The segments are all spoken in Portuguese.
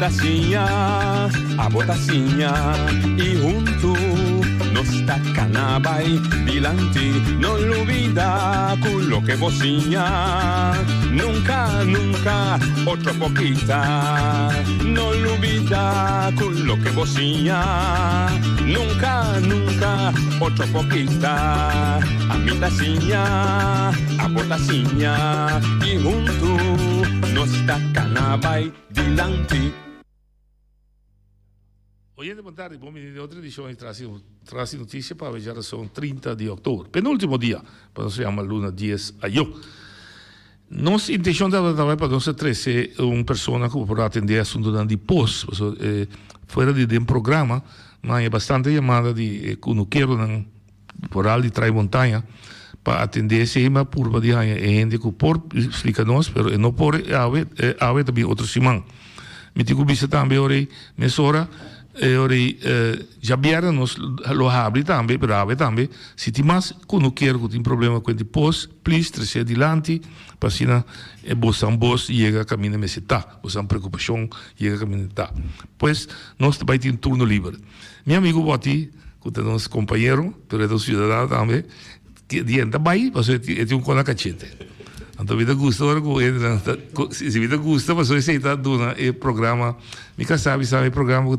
a botacinha, e junto nos tacanabay, dilante, no lo olvida con lo que vocinha, nunca, nunca, otro poquita, no lo olvida con lo que vocinha, nunca, nunca, otro poquita, a mi tacinha, a botacinha, e junto nos tacanabay, dilante. Hoje de tarde, bom menino, outra edição e traz notícia para a geração 30 de outubro. Penúltimo dia, para nós chamar Luna 10 ayo. Nossa intenção também para nós trazer uma pessoa que pode atender assunto de pós, fora de um programa, mas é bastante chamada de cunuqueiro por ali de Tramontanha para atender esse tema por de gente que por explica-nos, mas não por haver também outro simão. Me digo bisa também ora mesora já vieram nos lo abre também, pero abre também. Se tem mais quando quer que tem problema com o pós, please trazer adiante, para assim você chega a caminho de tá, você preocupação chega a caminho de tá. Pois nós também temos turno livre. Meu amigo Boti, que é nosso companheiro, pero é nosso cidadão também, que diante vai, você tem com a cachete. Então, vida gusta, se vida gusta, você aceita do programa, mica sabe programa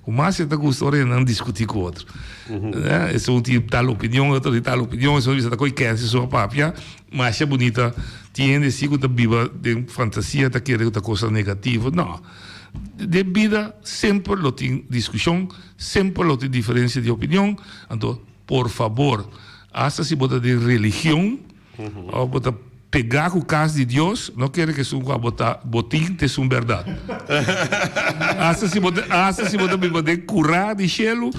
que mais você gusta, não discutir com outro. Esse um tipo tal opinião, outro de tal opinião, isso você coi quer se sua papia, mas é bonita, tem esse que viva de fantasia, tá querendo outra coisa negativa, não. De vida sempre lo tem discussão, sempre lo tem diferença de opinião, então, por favor, hasta se bota de religião, ou bota pegar o caso de Deus, não quer que isso botar botim te sum verdade. Hasta se bota me poder curar de chelo,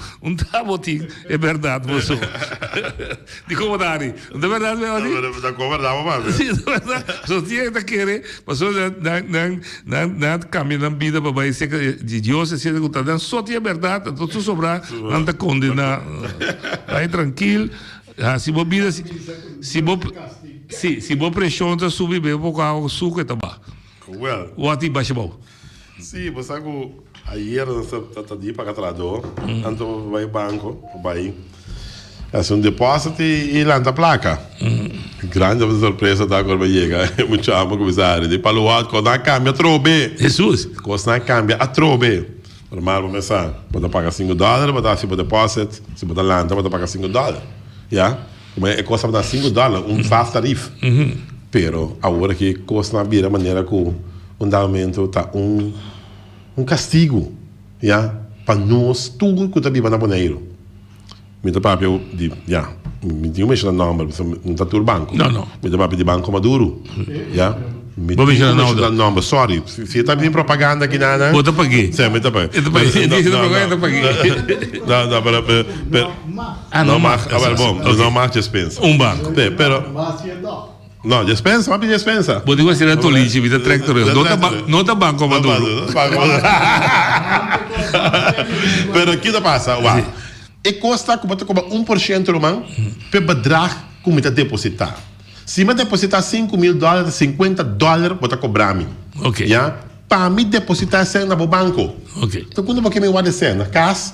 tá botim é verdade, você. De como Dari, de verdade mesmo. Da como verdade, mas. Sim, de verdade. Só tinha que querer, mas não caminha na vida para vai ser de Deus, se que tá dando só tinha verdade, então tu sobrar, não tá condenar. Aí tranquilo. Se você vida se você pressiona subir bem um pouco o suco tá bom. Well. O ati baixa bom. Sim, você sabe ayer tá de para catrador, então vai banco, vai fazer um depósito e lança a placa. Grande surpresa da agora vai chegar, muito amo comissário, de palo alto quando a câmbio trobe. Jesus. Quando a câmbio a trobe. Normal começar, pode pagar $5, pode dar se depósito, se pode lança, pode pagar $5. Yeah? Mas custa dar $5, fast tarifa. Pero agora que custa na maneira que o aumento tá castigo, yeah? Para nós tudo que está vivendo na Boneiro. Me dá papel de, yeah, me diga o nome, não está tudo banco. Não. Me dá papel de Banco Maduro, yeah? Me diga o nome, sorry. Se está vindo propaganda aqui nada. Vou te paguei. Sim, me paguei. Não, mas não mais dispensa. Banco. Pero não, dispensa, mas dispensa. Vou dizer assim, tolice, vida tractor. Não tá Banco Maduro. Pero aqui não passa, uau. E custa como 1% romano para bedrag como está depositar. Se me depositar $5,000, $50, vou cobrar-me. Ok. Yeah? Para me depositar $100 no banco. Ok. Então, quando você me guarda $100 na casa,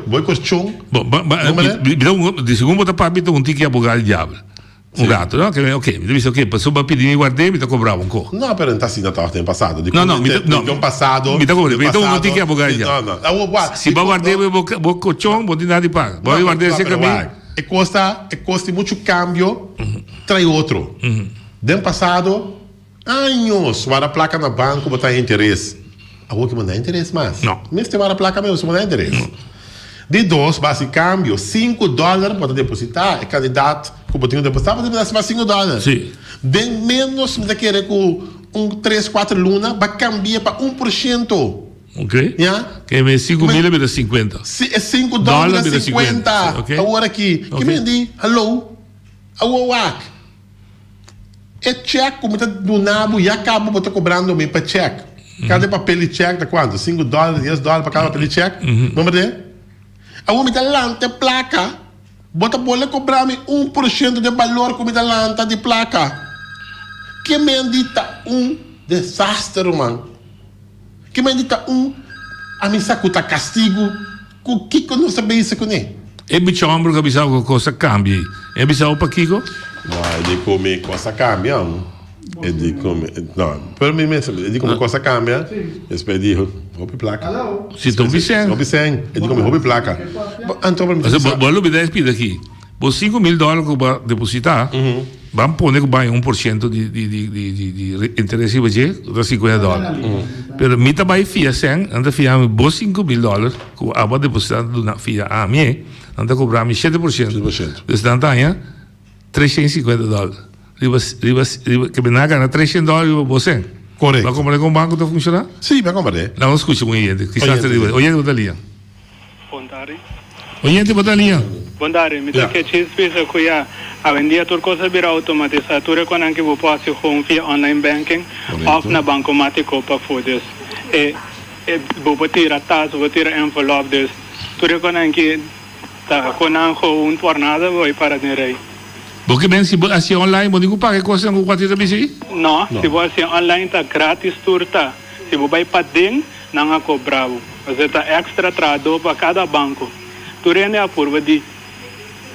vou colchão. De segundo, vou para mim, um tique a bugar o diabo. Gato, não? Ok, me disse, ok, passou para pedir, me guardei, me cobrava um pouco. Não, pero não está assim, não está passado. Não, passado. Me cobrava, então um tique a bugar o diabo. Se eu guardei, vou colchão, vou ter nada de pagar. Vou guardar esse caminho. E custa muito câmbio, trai outro. Ano passado, anos, a placa no banco, botar interesse. Agora que não dá interesse mais. Não. Mas tem a placa mesmo, não dá interesse. De dois, base câmbio, $5 para depositar, é candidato, que botinho depositar, você me dá $5. Sim. De menos, você quer com 3, 4 lunas, vai cambiar para 1%. Ok? Yeah? Que é 5.000 vira 50. É $5 vira 50. Okay. Agora aqui, que me diz, hello, awak. É cheque, como está do nabo, e acaba botar cobrando-me para cheque. Cada papel de cheque, tá quanto? $5, $10 para cada papel de cheque? Vamos ver? Agora me dá lanta placa, bota bola cobrar-me 1% de valor como me dá lanta de placa. Que me dita desastre, mano. Que mais dita a mim sacuta castigo, o que não sabe isso com ele? E bichambro que bisao cosa cambia. E bisao pa Kiko? Não, ele come coisa cambia, ele come, não, per mim mesmo, ele come coisa cambia, espero digo, roupa placa. Se tu Vicente. Roupa sem, ele come roupa placa. Então, Mas bolo me dá espírito aqui. Por $5,000 que vai depositar, vamos pôr que vai 1% de interesse vai ter, $50. Pero mita vai fia sem, anda fia me bo $5,000 que aba depositar na fia a mim, anda cobrar me 7%. Então tá $350. Riba que me gana $300 você. Correto. Vai comprar com o banco tá funcionar? Sim, vai comprar. Não escuta muito gente. Quizás te diga, oye batalha. Bontari. Oye batalha. Bontari, mi ta che ci spesa qui a vendia tur cosa bira automatizatura con anche vo passi home via online banking off na bancomático pa fodes. E vo tira tas, vo tira envelope des. Tur con anche ta con anche un tornado voi para direi. Porque bem se assim online, mo digo paga coisa com quanto também sim? No, se você online tá grátis turta. Se você vai para dentro, não é cobrado. Você tá extra trado para cada banco. Turene a curva de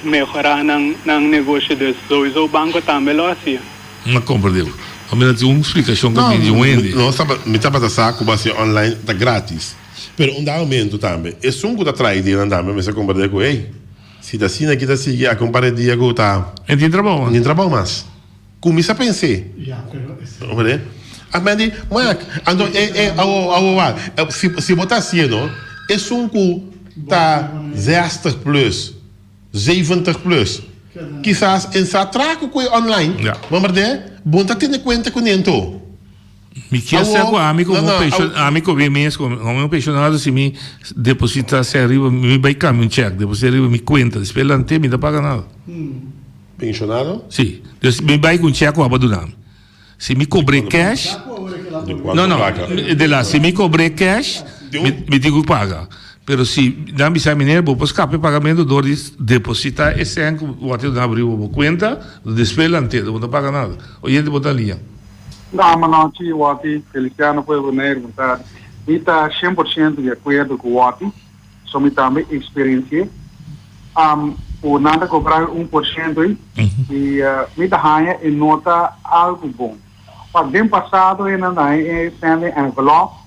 melhorar ng negócio desse. So o banco também lo assim. Não compreendeu. A minha uma explicação que eu pedi um ende. Não, me tá para saco, mas online tá grátis. Pero um aumento também. E sungo da trai de andar, mas você compreende com ele? Se da sina que da sigue a comparar dia que tá. Entra trabalho. Nem trabalho mais. Começa a pensar. Olha. A mãe mas ando se botar assim, não? É sungo tá 60 plus, 70 plus. Quizás em satraco com online. Mas bom tá tendo conta com isso. Me quer ser com amigo bem mesmo, como pensionado se me deposita se arriba me vai caminhar um cheque, depois arriba me conta, esperante me dá paga nada. Pensionado? Sim, me vai com cheque ou abandonar. Se me cobre cash, não, de lá, se me cobre cash, me digo paga. Pero se dá me sai mineiro, vou escapar pagamento do depositar esse ano, o até não abriu a conta, esperante, não paga nada. Oyente botar linha. Não, mas não tinha o Wati, Feliciano foi o Neiro, tá? E tá 100% de acordo com o Wati, só me também experiência. O nada cobrar 1% e me dá raia e nota algo bom. Para bem passado e não é sendo envelope,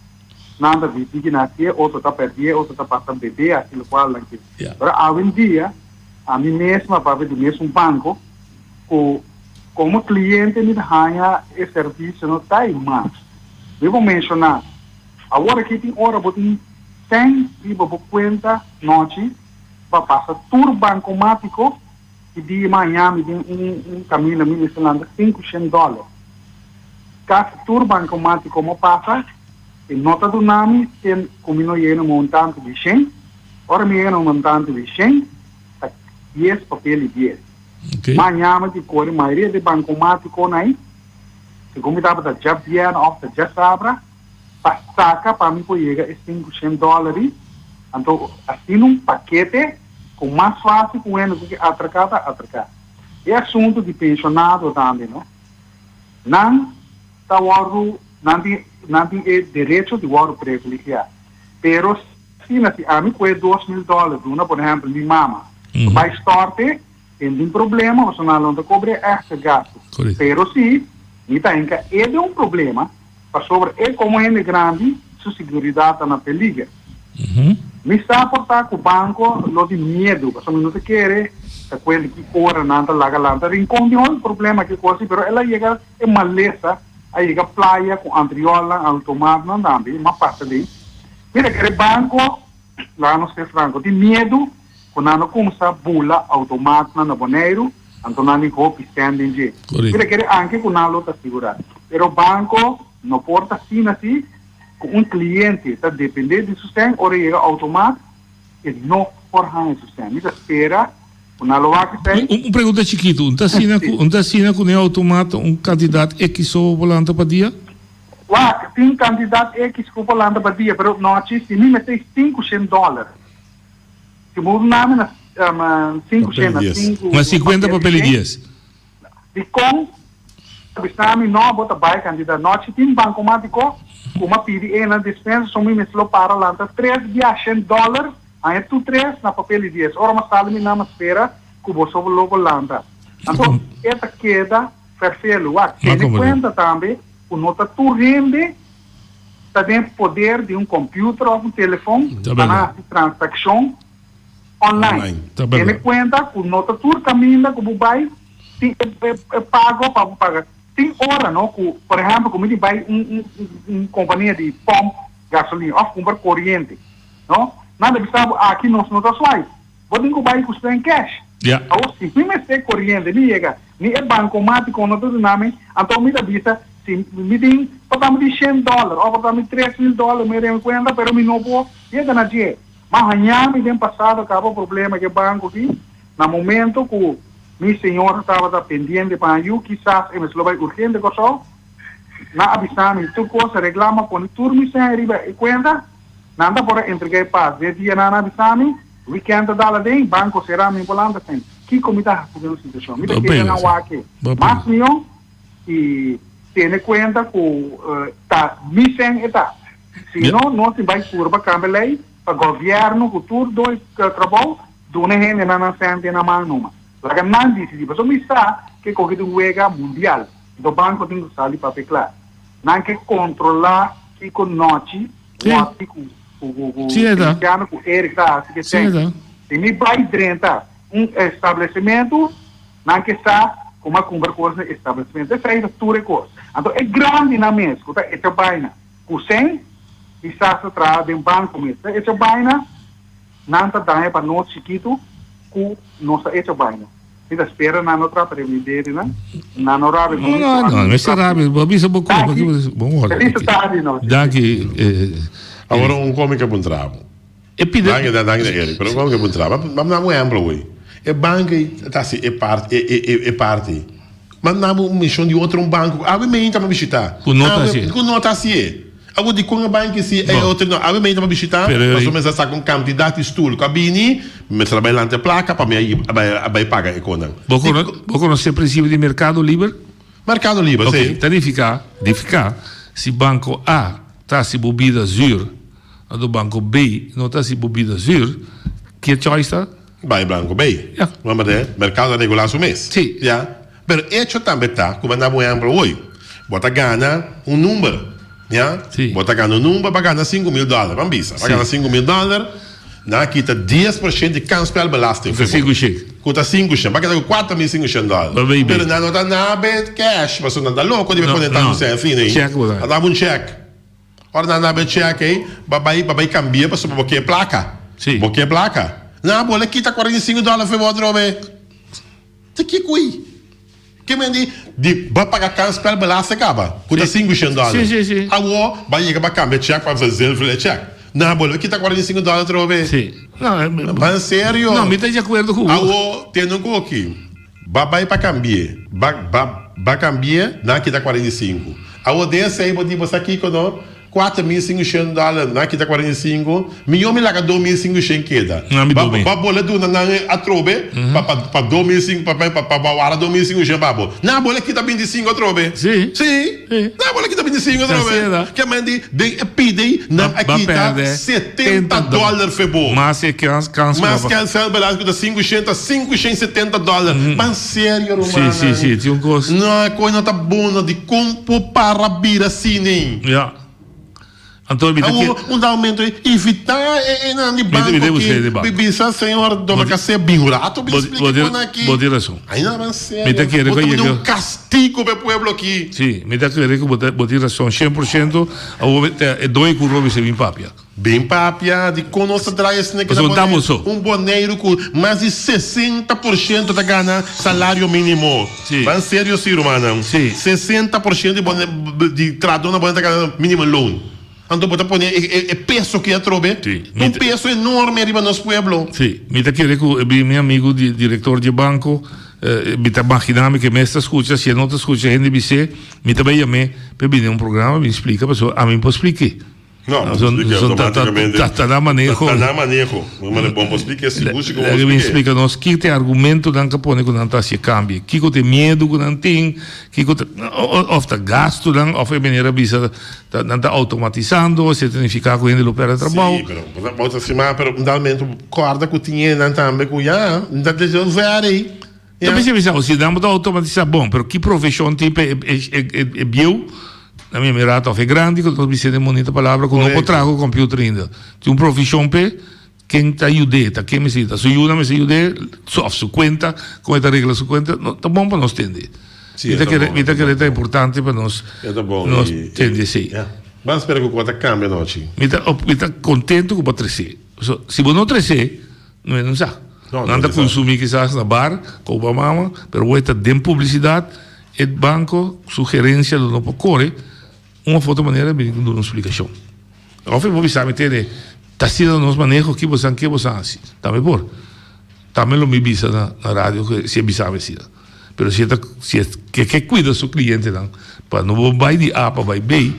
nada de dignatia, outro tá perdido, outro tá passando bebê, aquilo qual lá que. Agora, hoje em dia, a mim mesma para ver do mesmo banco, como cliente me ganha esse serviço não está mais. Eu vou mencionar, agora que tem hora botem 100 e vou conta noite para passar tour bancomático e de manhã me tem caminho na minha Zelândia $500. Caso tour bancomático me passa, e nota do nome tem como não é um montante de 100, ora me é um montante de 100, 10 papel e 10. Okay. Manhã me corre maioria de bancomático aí, se como dá para já vier off da já sabra, saca para mim por chegar $500, então assim paquete com mais fácil com ele do que atracar. É assunto de pensionado também, não? Não tá o não tem direito de o privilegiado, pero se a mim custa $2,000, uma por exemplo minha mama, vai sorte tem problema, você não cobre extra gasto. Pero se não tem que um problema, para sobre como é grande, sua segurança está na perigo. Me está portar com o banco, lo de medo, porque não se quer, a coisa que ora nada laga, rincon um problema que coisa, pero ela chega é maleza, aí chega praia com antriola, automático, não dá, mas passa ali. Mira que o banco, lá no sei franco, de medo, quando não começa a bula automática na boneiro, então não tem que standing de. Mira que anche quando não está segurado. Pero o banco não pode assim, com cliente, está dependendo de sustento, ora chega automático, e não pode ganhar sustento. Então espera, quando não vai que tem. Pergunta chiquito, assina com o automático candidato X ou volante para dia? Tem candidato X que volante para dia, mas não existe, nem me tem $500. Se muda nome na 500, mas 50 papel e 10. E com o nome não bota vai candidato, não se tem bancomático, como pedi na dispensa, só me mesmo para lá, $3 via $100, aí tu 3 na papel e 10. Ora, mas sabe, na espera, que você vai logo lá. Então, essa queda, perfeito. Tem conta também, o nota tu rende, está dentro do poder de um computer ou um telefone, para transação online. Tem conta que o nota tu caminha, que o vai, pago para pagar. Tem hora, não? Por exemplo, como ele vai uma companhia de pompa, gasolina, ou comprar corrente, não? Nada precisa aqui nós não está suave. Você tem que vai custar em cash. Ou se me tem corrente, me chega, me é bancomático, não tudo nome, então me dá vista, se me tem, para me $100, ou para me $3,000, me dê conta, pero me não vou, chega na dia. Mas amanhã me tem passado, acabou o problema que banco aqui, no momento que minha senhora estava pendente para eu, quizás, me lo vai urgente, coisa, na avisame, tu coisa, reclama, põe turno, sem arriba, e conta, nada por entregar paz, de dia na avisame, weekend da bem, banco será me volando sem. Que comida fazendo situação? Me que na wake. Mas não e tem conta que tá missing eta. Se não se vai curva cambelei para governo que tudo dois trabalho do ne hene na sente na mão numa. Laga não disse, mas o missa que corrido uega mundial. Do banco tem que sair para claro. Não que controlar que com noite, com Eric tá, que tem. Se me vai dentro estabelecimento, não que está como a conversa estabelecimento, é feito tudo coisa. Então é grande na mesa, que essa baina, com 100, e está se trata de um banco mesmo. Essa baina não está dando para nós chiquito, com nossa essa baina. Kita espera na outra previdência, né? Na horário. Não, mas será, mas isso é bom. Daqui, agora come che buon travo. E pide. Danke Eric, però come che buon travo. Ma non è amplo voi. E banche, tassi e parti. Ma non un mission di outro banco. Ovviamente ma visita. Con nota sì. Agora de com a banca se é outro não, a mim também visitar, mas o mês está com candidato estudo, cabine, mas trabalhando a placa para mim vai pagar a conta. Você conhece o princípio de mercado livre? Mercado livre, sim. Então de ficar, se banco A está se bebida zur, a do banco B não está se bebida zur, que choice está? Vai banco B. Vamos ver, mercado regular o mês. Sim. Já. Mas isso também está, como andamos em amplo hoje. Bota ganha número. Sì. Bota ganhar um número para ganhar $5,000. Vamos ver. Para ganhar $5,000, na quita 10% de cancel belasting. Custa 500. Custa 500. Para ganhar $4,500. Pero não está nada cash. Mas não está louco de me conectar no seu fim aí. Dá um check. Ora não há check aí, vai cambiar para sobre porque placa. Sim. Porque placa. Não, bola quita $45 foi outro vez. Que coi. Que me diz, vai pagar cancel belasting acaba. Custa $500. Sim. Agora, vai chegar para cambiar check para fazer o check. Não, bola quita $45 outra vez. Sim. Não, mas sério? Não, me está de acordo com o agora, tem um aqui. Vai para cambiar. Vai cambiar, não quita 45. Agora, desse aí, vou dizer, você aqui, quando $4,500, não quita 45. Milhão me larga $2,500 queda. Não, me dou bem. Vai bola do na atrobe, para $2,500, para guardar $2,500, babo. Não, bola quita 25 atrobe. Sim. Não, bola quita 25 atrobe. Que mande, pede, na aqui tá $70 foi bom. Mas é cancel. Mas cancel, beleza, custa $570. Mas sério, Romana. Sim, tinha um gosto. Não, a coisa não tá boa de como para vir assim, nem. Antônio, um aumento evitar de banco que bebisa senhor do que ser bingurato vou ter razão ainda mais sério um castigo para o povo aqui sim me dá que ver que vou ter razão 100% é dois que o Robi se bem papia de conosco traz um boneiro com mais de 60% da gana salário mínimo mas sério sim romano 60% de traduz na boneira da mínimo loan. Então, pode pôr peso que eu trouxe. Um peso enorme arriba no nosso pueblo. Sim, me está querendo que meu amigo diretor de banco, me está imaginando que me está escutando, se não está escutando, a gente me está chamando para vir um programa, me explica, a pessoa, a mim pode explicar. No, Sono manejo. Tá na manejo. Mas é bom para explicar se você Lei me explica nós que tem argumento dan que põe quando não se cambia. Que tem medo quando não tem, que of tá gasto dan of é maneira bisa não tá automatizando, se significa que ele opera trabalho. Sim, pero pode se chamar, pero realmente corda que tinha não também com já, não tem que ver aí. Também se bisa, se damos automatizar bom, pero que profissão tipo é bio. Na minha mirada é grande, que eu disse de bonita palavra, que não trago o computer ainda. Tem profissão pe quem te ajuda, quem me cita, se ajuda, me ajuda, sua conta, como é a regra sua conta, tá bom para nós entender. Vita que é importante para nós. Nós entender sim. Vamos esperar que o quanto cambia noite. Vita contento com o patrocínio. Se você não trazer, não sabe. Não anda consumir quizás na bar, com o mama, mas você tem publicidade, o banco, sugerência do novo core. Uma foto maneira de uma explicação. Ofre vou sabe ter tá sendo nos manejo que você assim. Também por. Também lo me visa na rádio que se sabe assim. Pero se que cuida seu cliente não, para não vai de A para vai B,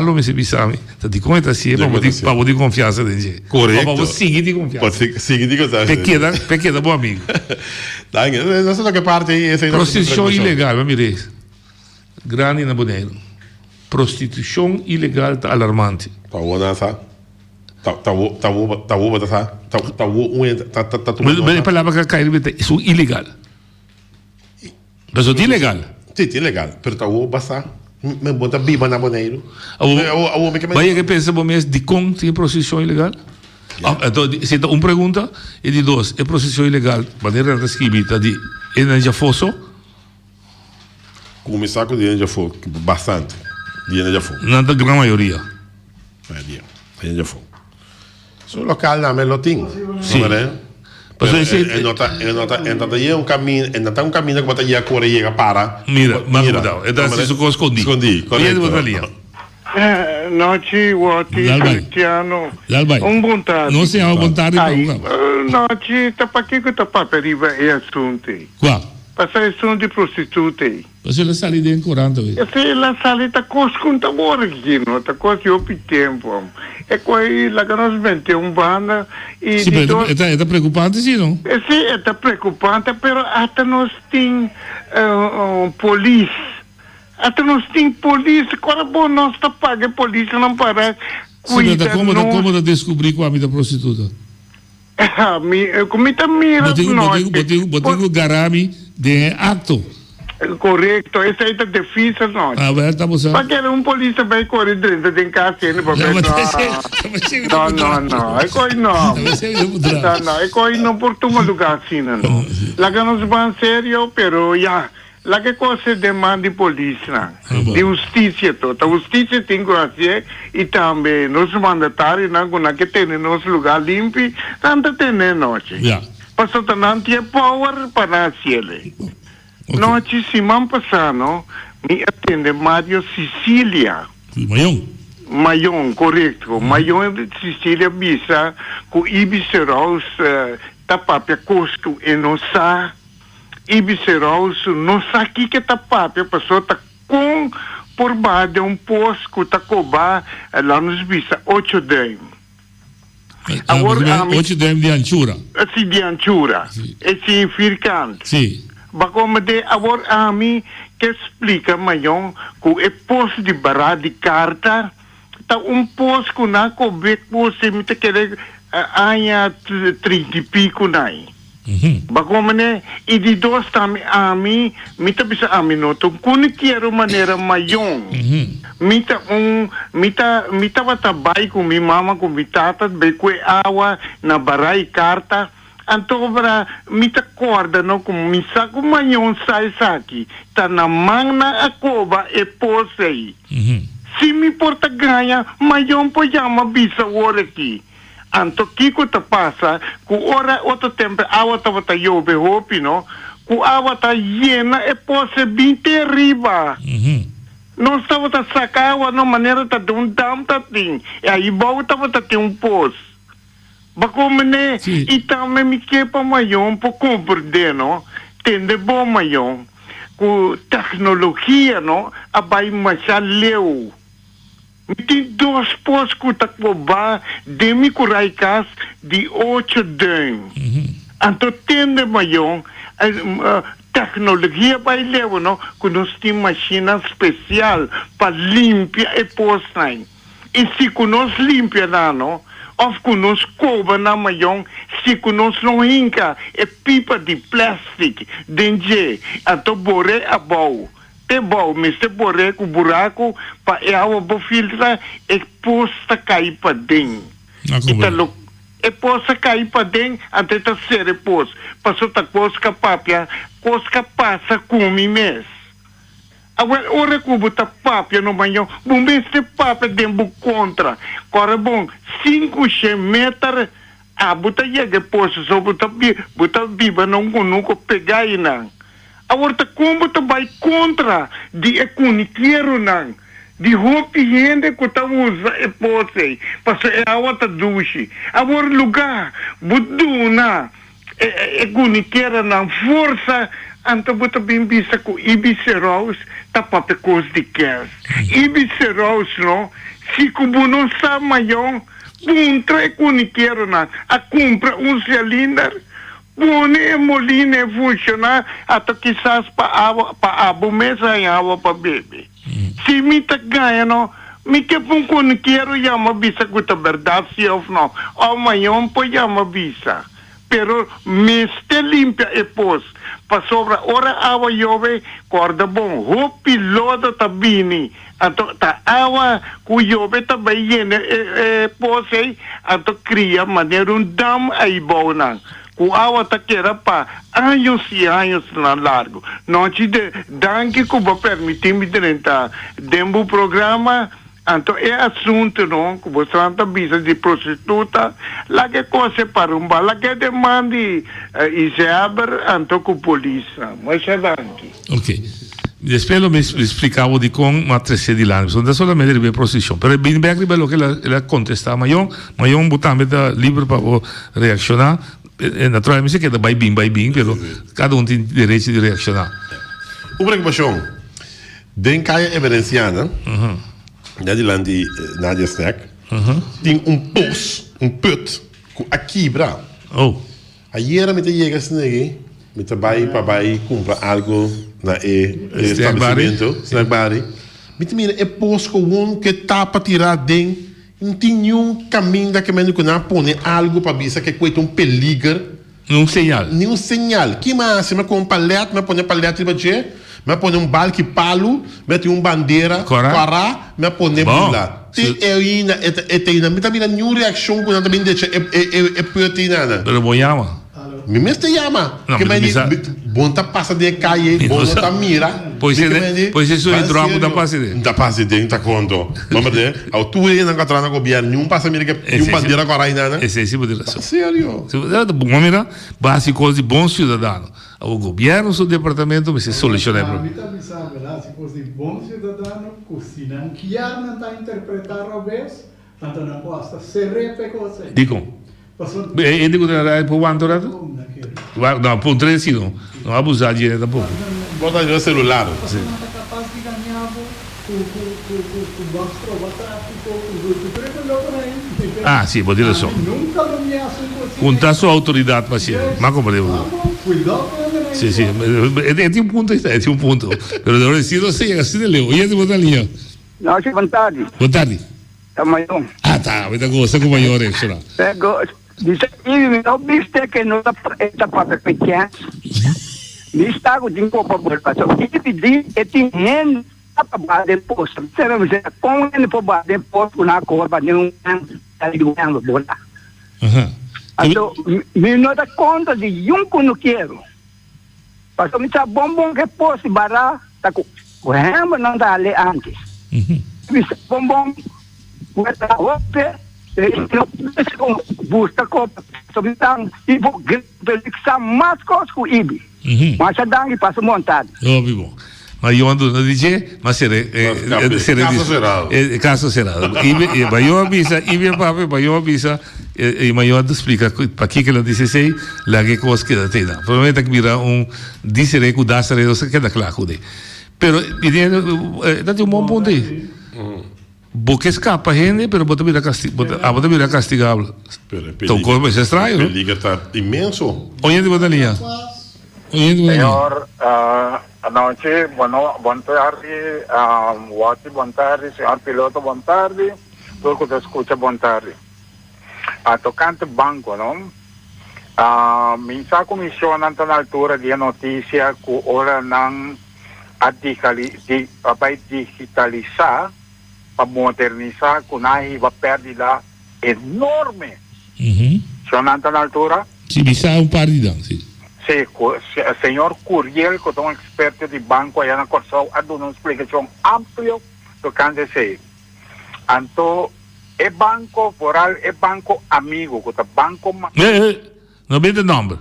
lo me se sabe. Tá de como tá assim para poder confiança dele. Correto. Para você seguir de confiança. Pode seguir de confiança. Pequena bom amigo. Dai, não sei que parte aí essa prostituição ilegal, mire. Grande na Boneiro. Prostituição ilegal tá alarmante. Tá Mas palavra que cair isso ilegal. Mas é ilegal. Sim, ilegal, mas tá o basta. Me bota biba na Boneiro. Vai que pensa bom mês de com tem prostituição ilegal? Então, se tá pergunta e de dois, é prostituição ilegal, maneira da escrita de já fosso. Começar com dinheiro já foi bastante. Dinheiro já foi. Na grande maioria. Dinheiro já foi. O local não é lotim. Sim. É um caminho, é um caminho que você ia correr e chega para. Mira, então se isso escondi. Noite, Wati, Cristiano. Vontade. Não sei a vontade. Noite, tá para que tá para periva é assunto. Qual? Passar assunto de prostitute. Você lá sali de 40 vezes. Se lá sali tá coscunta agora aqui, não tá quase o tempo. É coi lá que nós vende banda e sim, é preocupante sim, não? Sim, é preocupante, pero até nós tem polícia. Até nós tem polícia, agora bom nós tá paga polícia não para cuida. Como da descobrir qual é a prostituta? Como tá mira Botigo garami de acto. Correto, essa aí tá difícil, não. Tá bom. Porque um polícia vai correr dentro de casa e para não, é coi não. Não, é coi não por tomar lugar assim, não. Lá que nós vamos sério, pero já. Lá que coisa demanda de polícia, de justiça toda. A justiça tem que fazer e também nos mandatários, não que tem nosso lugar limpo, tanto tem nós. Passou não tem power para fazer. Nós, semana passada, me atende Mário Sicília. Maion, correto. Maion de Sicília, bisa, com Ibiceros, tapapia Cosco e nossa. Ibiceros, não sabe o que tá papel, a pessoa tá com por baixo de posto que tá cobar lá nos bisa 8 dm. Agora 8 dm de anchura. Sim, de anchura. É significante. Sim. Como de agora a mim que explica maior que é posto de barra de carta, tá posto que na cober você me te querer anha 30 e pico nai. Bagaimana e de dois também a mim bisa a mim não tô quero maneira maior mita bata bai com minha mama com minha tata bem com água na barra e carta então para mita corda não com minha saco maior sai aqui tá na manga a cova e posei se me porta ganha maior pojama bisa hora aqui. Anto kiko ta passa, ku ora outro tempo awa ta yobe hopi no, ku awa ta yena e pose bem terriba. Não estava ta sacawa no maneira ta dum dam ta ting, e aí volta ta tem pos. Bacomene e também me quepa maior por compreender no, tende bom maior, ku tecnologia no, abai machar leu. Tem 2 pós que tá cobar de mi curaicas de 8 døgn. Então tende maior tecnologia vai levar, não? Que nós temos máquina especial para limpar e pós aí. E se que nós limpa não, ou que nós cobra na maior, se que nós não hinca é pipa de plástico, dentro, então boré a bom. É bom, mas se boré com buraco para a água filtrar e posta cair para dentro. Então, e possa cair para dentro até tá ser pós. Passou tá cosca papia, cosca passa come mês. Agora, ora que tá papia no banho, bom mês de papia dentro contra. Agora bom, 5 metros, bota chega pós, só bota viva, nunca pegar aí não. Agora tá como tá vai contra de economiqueiro não. De roupa gente que tá usa e pode para a outra duche. Agora lugar buduna e guniqueira na força então bota bem vista com ibiceros tá para coisa de quer. Ibiceros não se como não sabe maior contra e guniqueira na a compra cilindro Bune molina funcionar até quizás para a mesa em água para beber. Se me tá ganha, não, me que pun quando quero chama visa que tá verdade se ou não. Amanhã pode chama visa. Pero me este limpia e pos. Pa sobra ora água chove, corda bom. O piloto tá bini. Então tá água que chove tá bem pos aí, então cria maneira dam aí bom não. O água tá queira para anos e anos na largo. Não te danke que vai permitir me tentar dentro do programa. Então é assunto não que você anda bisa de prostituta, lá que coisa para lá que demanda e se abre então com polícia. Mas é danke. Ok. Depois me explicava de como matrice de langue. Não é solamente a prostituição. Mas bem bem aquilo que ela contesta. Mas eu botava livre para reaccionar. Naturalmente que vai bem, mas cada um tem direito de reaccionar. O preocupação, den caia evidenciana, da de landi Nadia Snack, tem poço, put, com a quebra. Ayer me te chega assim, me te vai para comprar algo na estabelecimento, snack bar. Me te mira poço com que tá para tirar dentro. Não tem nenhum caminho da que me não põe algo para bisa que coisa peligro. Nenhum sinal. Nenhum sinal. Que mais? Se me com palete, me põe palete para dizer, me põe balque palo, me tem bandeira, corá, me põe bula. Tem heroína, não tem nenhuma reação quando também deixa é proteína. Pero boiama. Me mestre chama. Que me diz, bom tá passa de cair, bom tá mira. Pois isso é droga da passe. Da passe de tá conto. Vamos ver. A altura na catrana governo, nenhum passa mira que nenhum bandeira com a rainha, né? Esse é tipo de razão. Sério. Bom, mira, básico de bom cidadão. O governo, o departamento, se soluciona o problema. Se fosse bom cidadão, cozinhar, que não está interpretar a vez, tanto não posta ser repecosa. Digo. E dico da por quanto era? Não, por 3 não. Não abusar de dinheiro pouco. Bota no celular. Você não é capaz de ganhar o banco tráfico, Ah, sim, pode dizer só. Nunca ameaça contar sua autoridade para si. Mas como devo? Cuidado. Sim, sim. Tem um ponto, tem um ponto. Pero de verdade, não sei, assim de leu. E esse botar linha. Não, boa tarde. Boa tarde. Tá maior. Ah, tá. Mas gosta com maior, é isso lá. Dice, no viste que no está para pequeños. Ni está con cinco por bolsa. Y pedi que tienen para de posto. Sabemos com ele para de posto na corba de ayudando bola. Então, me não dá conta de que não quero. Porque me está bom que posto bará, tá com o não dá ali antes. Me bom Buat apa? Busca copa. Sobitang ibu periksa maskos ku ibi. Masa dangi pas montado. Óbvio bom. Mas eu ando no DJ, mas caso cerrado. E vai eu avisa, e vem papo, vai eu avisa, e mas eu ando explica para que ela disse sei, lá que coisa que tem lá. Provavelmente que mira dizer que dá-se que queda claro de. Pero dá um bom ponto aí. Porque escapa gente, pero bota vira castigable. Então, como é estranho, não? A liga está imenso. Oyente, bota linha. Senhor, anoche, boa tarde, Wati, boa tarde, senhor piloto, boa tarde, tudo que escuta, boa tarde. Tocante banco, não? Minha comissão na altura de notícia que ora não vai digitalizar, para modernizar, com uma perda enorme. Só na altura? Sim, bisa perda, sim. Sim, o senhor Curiel, que é um experto de banco, aí na Corsão, ha dado uma explicação ampla do que dizer. Então, é banco foral, é banco amigo, que é banco... Não vem de nome.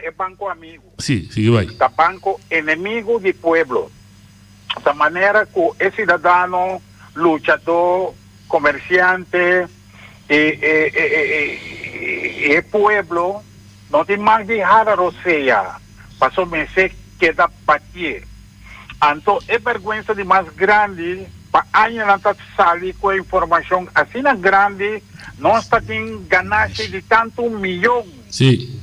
É banco amigo. Sim, sim, vai. É banco inimigo do povo. Da maneira que é cidadão, lutador, comerciante e povo não tem mais de rara roceia. Passou mês que dá patir. Então, é vergonha de mais grande para ainda não estar sali com a informação assim grande, não está tendo ganância de tanto milhão. Sim.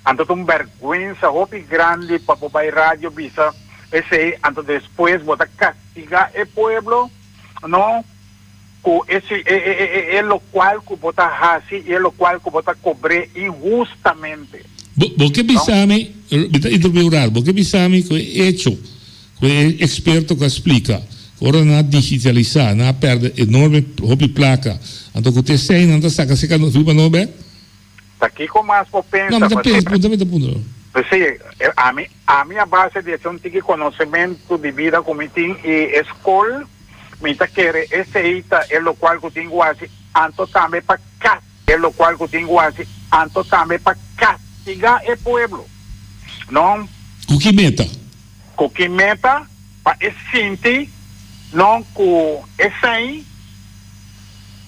Então, tem vergonha muito grande para o rádio bisa esse, então depois bota castigar o povo, não? Esse é o qual que bota assim, é o qual que bota cobrir injustamente. Porque bisami, interviewer, porque bisami que é hecho, que é experto que explica, ora na digitalizar, na perde enorme hobby placa, então que você sei, não saca se que não fica não bem? Aqui como as pensa, não, mas ponto. Sim, a minha base de um tipo de conhecimento de vida como tem e escola, me tá querer esse eita é o qual que tenho assim, anto também para cá, é o qual que tenho assim, anto também para castigar o povo, não? O que meta? O que meta para sentir, não com esse aí,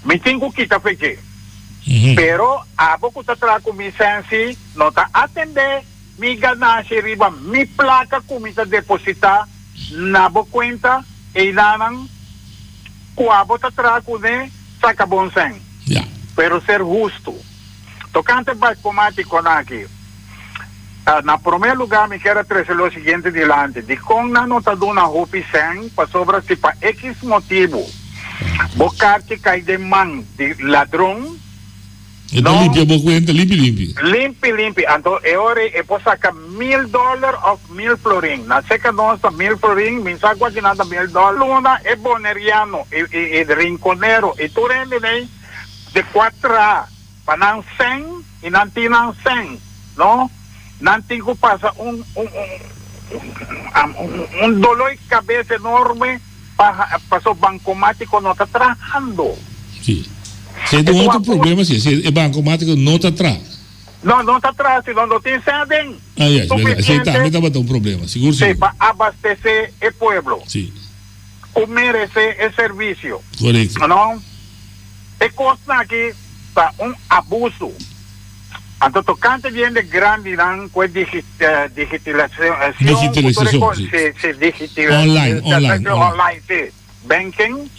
me tenho que tá feito. Pero a pouco tá tra com licença, não tá atender mi ganância riba, mi placa comida depositar na boa conta e nanang kuabo tá tra com né saca bom sem. Pero ser justo. Tocante automático aqui. Na primeiro lugar me quero trazer o seguinte dilante, de com na nota do na hopi sem para sobra se para X motivo. Bocar que cai de man de ladrão. Então limpia boa conta, limpi. Limpi. Então, eu posso sacar $1,000 ou 1,000 florin. Na seca nossa, 1,000 florin, me saco aqui nada $1,000. Luna é boneriano, e rinconero, e tu rende de 4 para não 100 e não tinha 100, não? Não tem que passar dolor de cabeça enorme para o bancomático não está trabalhando. Sim. Se tem outro problema, se o bancomático não está atrás. Não está atrás, senão não tem sede. Verdade. Se também está um problema, seguro. Para abastecer o povo. Sim. Comer esse serviço. Correto. Não? E costa aqui está abuso. Então, tocante de grande, não, com digitalização. Online, sim. Banking.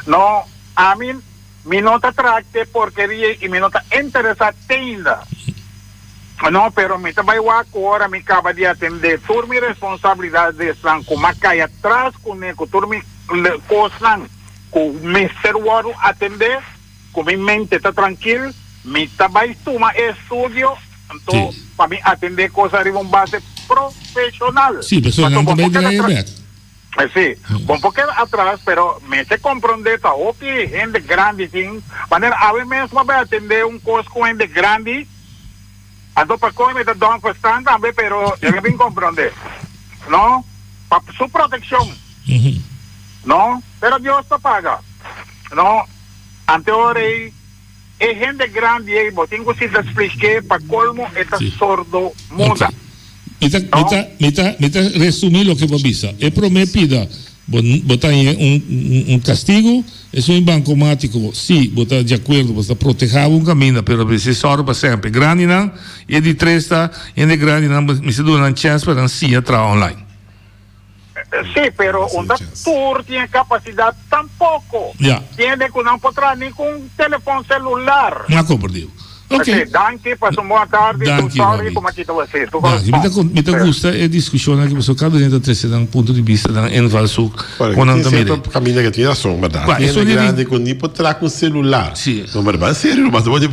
Não, a mim, me nota trate porqueria e me nota interessada ainda. Não, pero me vai agora me acaba de atender. Tur minha responsabilidade de estar com uma caia atrás com tur me coisas com me ser o atender, com minha mente está tranquila, me vai tomar estúdio, então para me atender coisas de uma base profissional. Sim, pessoal, não também vai sí, un poco atrás, pero me se comprende esta gente grande, sin manera, a ver mesmo vai atender coisa com gente grande, então para como me dão bastante também, pero eu bem compreender, não? Para sua proteção, não? Pero Deus te paga, não? Anterior é gente grande, eu tenho que se explicar para como esta sordo muda. Mita resumir lo que vos visa. Es prometida, botar un castigo, es un bancomático, sí, botar de acuerdo, botar proteger un camino, pero se sorba sempre. Grande não, e de tresta, e de grande não, me se dá uma chance para não se entrar online. Sí, pero un tour tiene capacidad tampoco. Ya. Tiene que no podrá ni con un teléfono celular. Ma compreendido. Ok. Danke, passo uma boa tarde. Danke, Sorry, Robbie. como aqui você. Mi gusta è discussione che posso cadere dentro da un punto di vista da invalsuk con certo cammino che tiene razão, verdade. È grande con ni potrà con celular. Sì. Non è serio, ma pode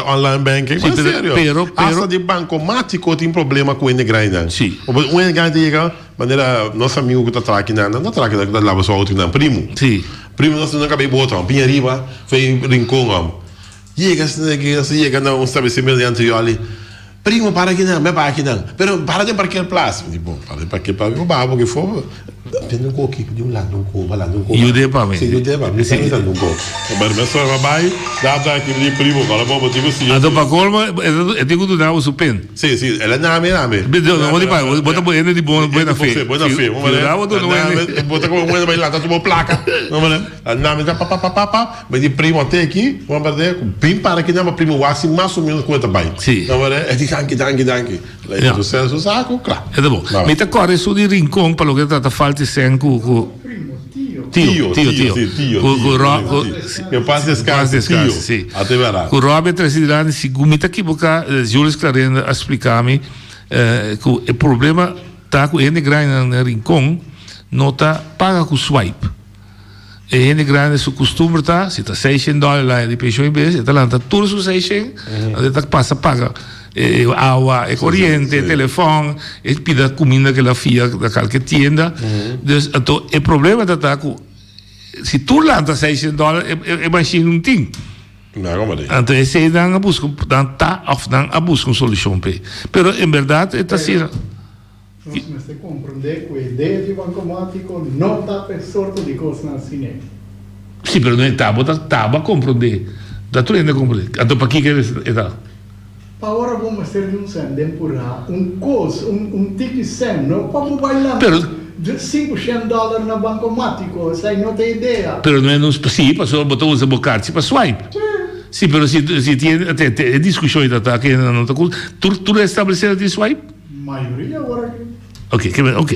online banking, ma serio. Pero Asa di bancomático tem problema com ele grande. Sì. O ele grande chega, maneira nosso amigo que tá trabalhando, não trabalha que lava só outro não, primo. Sì. Primo nós não acabei botão, pinha arriba, foi rincão. Chega a um estabelecimento de anteriori. Primo, para aqui não, para aqui não. Pero para de parquear place. Tipo, para de parquear para o babo que for. Depende um pouco de um lado, um pouco, um pouco. E o departamento. Sim, o departamento. Sim, um pouco. Mas só vai, dá para aquele primo, para o babo tipo assim. A do Pacolma, é digo do não, o pen. Sim, ela nome. Não vou de pai, bota boiando de boa fé. Boa fé, vamos ver. Bota como moeda vai lá, tá uma placa. Vamos ver. A nome da papapá, mas de primo até aqui, vamos ver. Pim para aqui não, primo assim mais ou menos quanto vai. Sim. Vamos ver. É de danke. Lei do senso saco, claro. É bom. Mas tá corre su di rincon para o que trata falta sen cu Tio. Eu passo descanso, sì. Até verá. Con Robe Trasidirani si gumita ki boca Jules Clarenda a explicar-me que o problema tá com ele grande na rincon não tá paga com swipe. E ele grande su costume tá, se tá $600 lá de peixe em vez, tá lá tá tudo su 600, ele tá passa paga água, corrente, telefone, e pida comida que ela fia da qualquer tienda. Então, o problema tá com se tu lá tá $600, é machine não tem. Então, esse aí dan a busca, dan a busca uma solução para. Pero em verdade está assim. Nós temos que compreender que a ideia de bancomático não está per sorte de coisa assim. Sim, pero não é tábua compreender. Dá tudo ainda compreender. Então, para que é tal? Agora vamos ter de temporada, coisa, ticket sem, não para bailar. $500 na bancomático, isso aí não tem ideia. Pero não é nos, sim, passou botou os abocados para swipe. Sim, pero se tem até discussões da tá que não tá cool. Tu estabelecer de swipe? Maioria agora. Ok,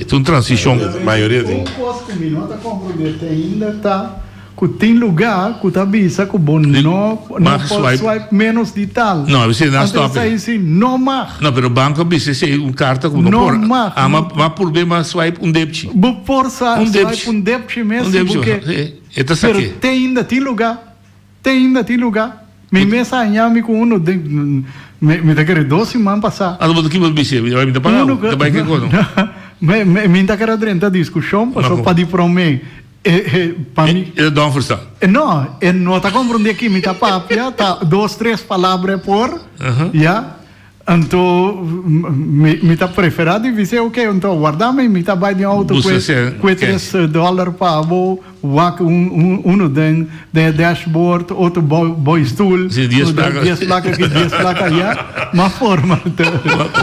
tu transição. Maioria tem. Coisa que não tá compreendendo ainda tá que tem lugar que tá avisa que bom não pode swipe menos de tal. Não, você não stop. Então não mais. Não, pero o banco avisa se carta como não por. Mas problema swipe débito. Por swipe débito mesmo porque. Então sabe. Tem ainda lugar. Me mensagem com um de me tá querendo 12 semanas passar. Ah, do que você disse, vai me dar para não. Vai que quando. Me tá querendo 30 discussão, passou para de para mim. Para mim. Não forçar. Não está compreendendo aqui, me tá papia, tá 2, 3 palavras por, já. Então, me tá preferido e dizer ok, então guardar-me, me tá vai de auto com $3 para vou de dashboard, outro boy stool, 10 placas já, uma forma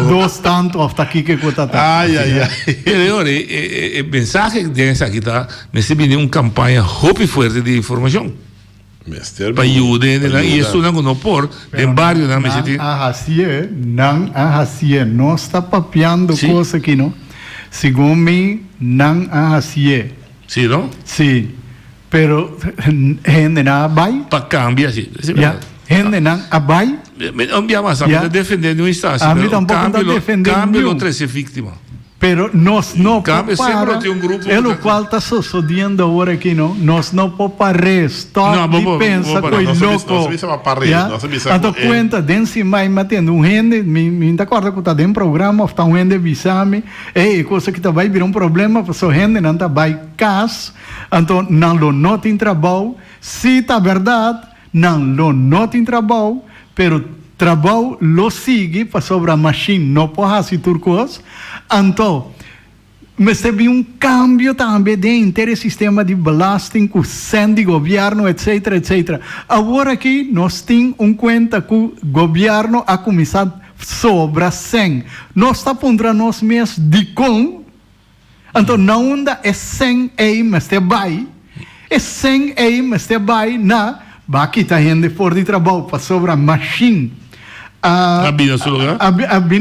dos tanto of aqui que conta. Ai. E mensagem dessa aqui tá, me se viene uma campanha hope forte de informação. Para ajudar, e isso não por em bairro da Messi. Não está papiando coisa aqui, não? Segundo mim, não assim. Sim, não? Sim. Pero gente não vai. Para cambiar, sim. Gente não vai. Não via mais, a mim defendendo uma instância. A mim tampouco está defendendo. Cambio outra ser vítima. Pero nós não podemos é o qual está sucedendo agora aqui, não? Nós não podemos stop e pensa que é louco. Então, conta, dentro mais matando um gente, me está acordando que está dentro do programa, está um gente avisando-me, coisa que vai virar problema, porque a gente não está vai casa, então não tem trabalho, se está verdade, não tem trabalho, pero trabalho lo sigue para sobre a machine, não pode fazer turcos. Então, mas teve cambio também dentro do sistema de belasting, com o de governo, etc. Agora aqui, nós temos conta que o governo a começar sobre 100. Nós está pondo nós mesmos de com. Então, não anda é 100 aí, mas te vai. É 100 aí, mas te vai na. Aqui está gente fora de trabalho para sobre a machine. Abina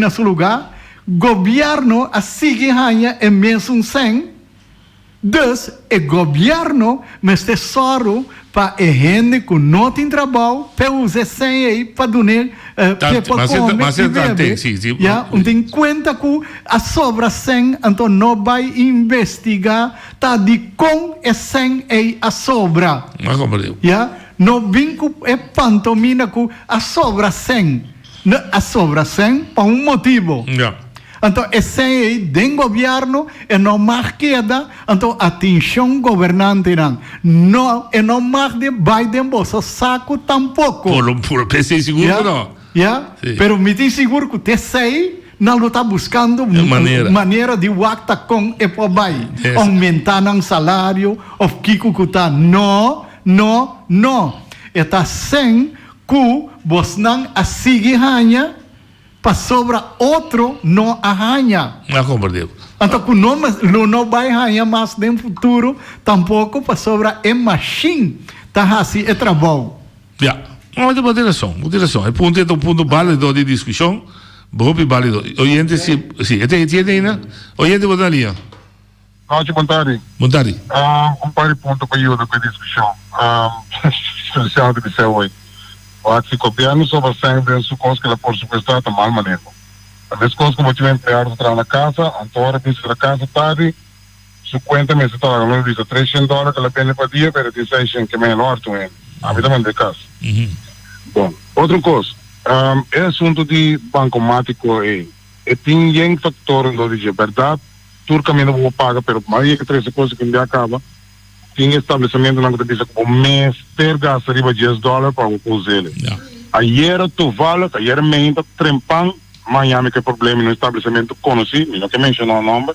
seu lugar. Governo a seguir ganha é mesmo 100 Dus o governo me tesouro para a gente que não tem trabalho para usar sem aí para donar para comer e beber. Tem conta que a sobra sem então não vai investigar tá de com é sem aí a sobra. Não vem com é pantomina que a sobra sem para motivo. Então, esse aí, do governo, não mais queda, então, atenção governante, não, não mais de Biden, você saco tampouco. Por PC seguro, não. Pero me tem seguro que esse aí, não está buscando maneira de wakta com e pobai, aumentar o salário, ou kiko que está, não. Está sem que você não assige hanha, para sobra outro não arranha. Então, que não vai arranhar mais no futuro, tampouco para sobra é machine, tá assim, é trabalho. Uma moderação. É ponto válido de discussão, bom válido. Oyente, sim, tiene ainda? Oyente, boa linha. Montari. Um par de pontos para eu da discussão. Social de ser hoje. Se copiando sobre sempre su coisa que ela por supuesto está mal manejo. Às vezes coisas como tive empregado para na casa, agora diz que a casa tarde, su cuenta me está pagando diz $300 que ela pende para dia, pero diz que é menor tu é. A mim também de casa. Bom, outra coisa, é assunto de bancomático e tem fator onde diz verdade, tudo caminho vou pagar, pero mais que três coisas que me acaba. Tinha estabelecimento na cabeça com mês ter gasto riba $10 para o usar. Ayer tu vale, ayer me ainda trempan, Miami que problema no estabelecimento conheci, não que mencionou o nome.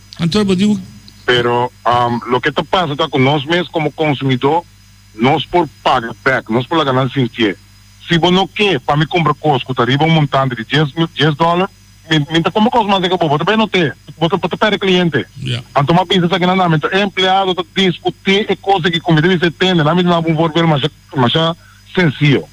Pero lo que está passa tá com nós mesmos como consumidor, nós por pagar back, nós por la ganância sentir. Se você não quer para me comprar coisa que riba montante de $10, Minta como coisa mais que você também não tem, você perde cliente. Então uma pensa que não é empregado discutir é coisa que como deve ser tende, não me dá um volver mais sencillo.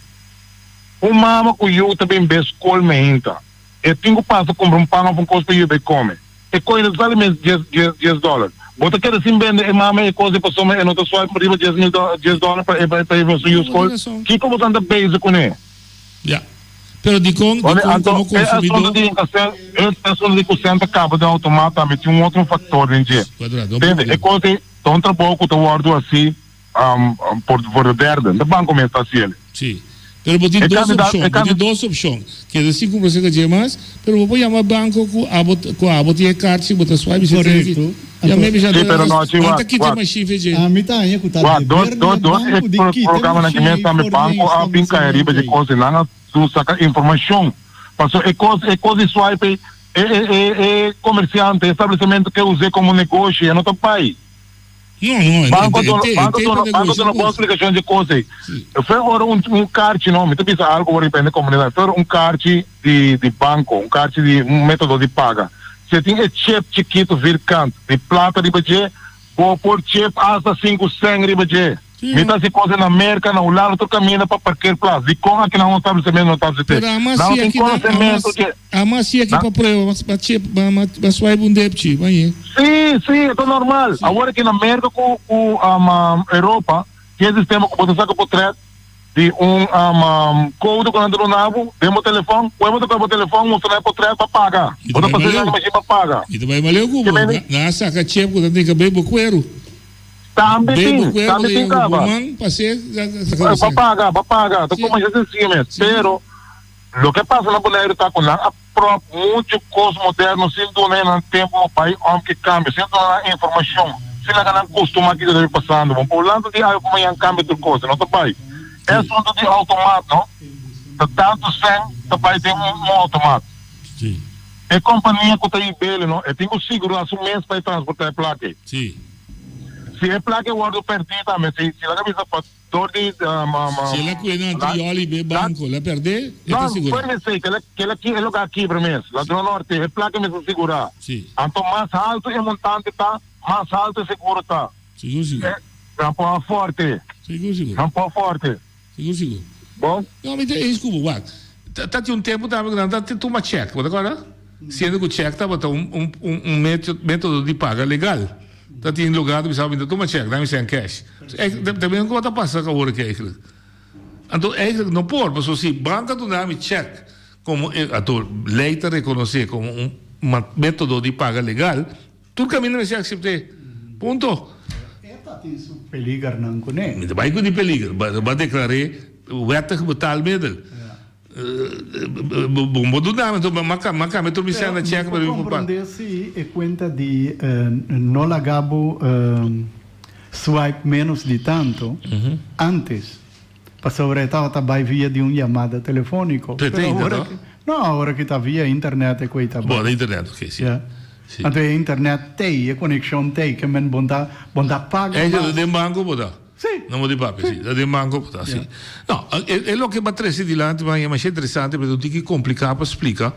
Mama que eu também vejo escola me entra. Eu tenho passo comprar pão com coisa para eu comer. É coisa sale mesmo $10. Você quer assim vender mama é coisa para somar, não tá só por riba $10 para você escola. Que como anda base com ele? Pero como consumidor... É só de que o centro acaba de automaticamente um outro fator, entende? É coisa, então trabalho que eu guardo assim, por derde, no banco mesmo está assim. Sim. Pero você tem duas opções. Que é 5% de mais, pero você chama banco com a botinha carta, bota swipe, correto. E a mesma já dá. Quanto que tem mais chifre de? A mitad aí que tá. Dois programa na que mesmo banco a pinca riba de coisa, não tu saca informação. Passou é coisa swipe é comerciante, estabelecimento que usei como negócio, não tá pai. Banco não pode explicação de coisa. Eu fiz agora um card, não, me tem pensado algo por depende da comunidade. Foi um card de banco, um card de um método de paga. Você tem chip chiquito vircante, de plata de budget, ou por chip hasta 500 de budget. Me tá se coisa na América, na Holanda, tu caminha para qualquer plaza. De como aqui não estabelecimento não está se ter. Não tem conhecimento que... A massia aqui para prova, mas swipe um débito, vai. Sim, é normal. Agora aqui na América com Europa, que é sistema que você saca por trás de código quando entra no nabo, demo telefone, põe o telefone, mostrar por trás para pagar. Você precisa de machine para pagar. E também valeu como? Na saca chip quando tem que beber coelho. Também tem cava. Para pagar. Tô com mais assim mesmo. Pero, o que passa na boleira está com a própria, muito coisa moderna, sem donar no tempo, o país, que cambia, sem donar informação. Se ela não costuma aqui que deve passando, vamos por lá, de algo amanhã cambia de coisa, não tá pai. É só de automático, não? Tanto sem, tá pai tem um automático. Sim. É companhia que tem pele, não? Eu tenho seguro lá, um mês para transportar a placa. Sim. Se é placa, eu guardo pertinho também. Se ela avisa para todo de... Se ela cuida entre olho e banco, ela perder, não, pode ser que ela é lugar aqui para mim. Lá do norte, é placa mesmo segurar. Sim. Então, mais alto é montante, tá? Mais alto é seguro, tá? Seguro. É um pouco forte. Seguro. É um pouco forte. Seguro. Bom? Não, mas desculpa, tá de um tempo, tá tendo uma check, agora? Sendo que o check tá um método de paga legal. Dat die in lugar de zou in de check, dan is een cash. Dat ben ik wat passa com hora que eigenlijk. Então eigenlijk não pode, mas se banca do nome check como leita reconhecer como método de paga legal, tudo caminho não se aceitar. Ponto. Peligar não conhece. Mas vai com de peligar, vai declarar wettig betaalmiddel. Bom do nome, então maca metro missão na check para compreender se é conta de não lagabo swipe menos de tanto antes. Para sobre estava vai via de chamada telefônica. Agora que está via internet é coisa. Bom, a internet, ok, sim. Então a internet tem, a conexão tem, que men bonda paga. É de banco, boda. Sim. Não de papel, sim. De banco, boda, sim. Não, é o que batesse de lá, mas é mais interessante, porque tem que complicar para explicar.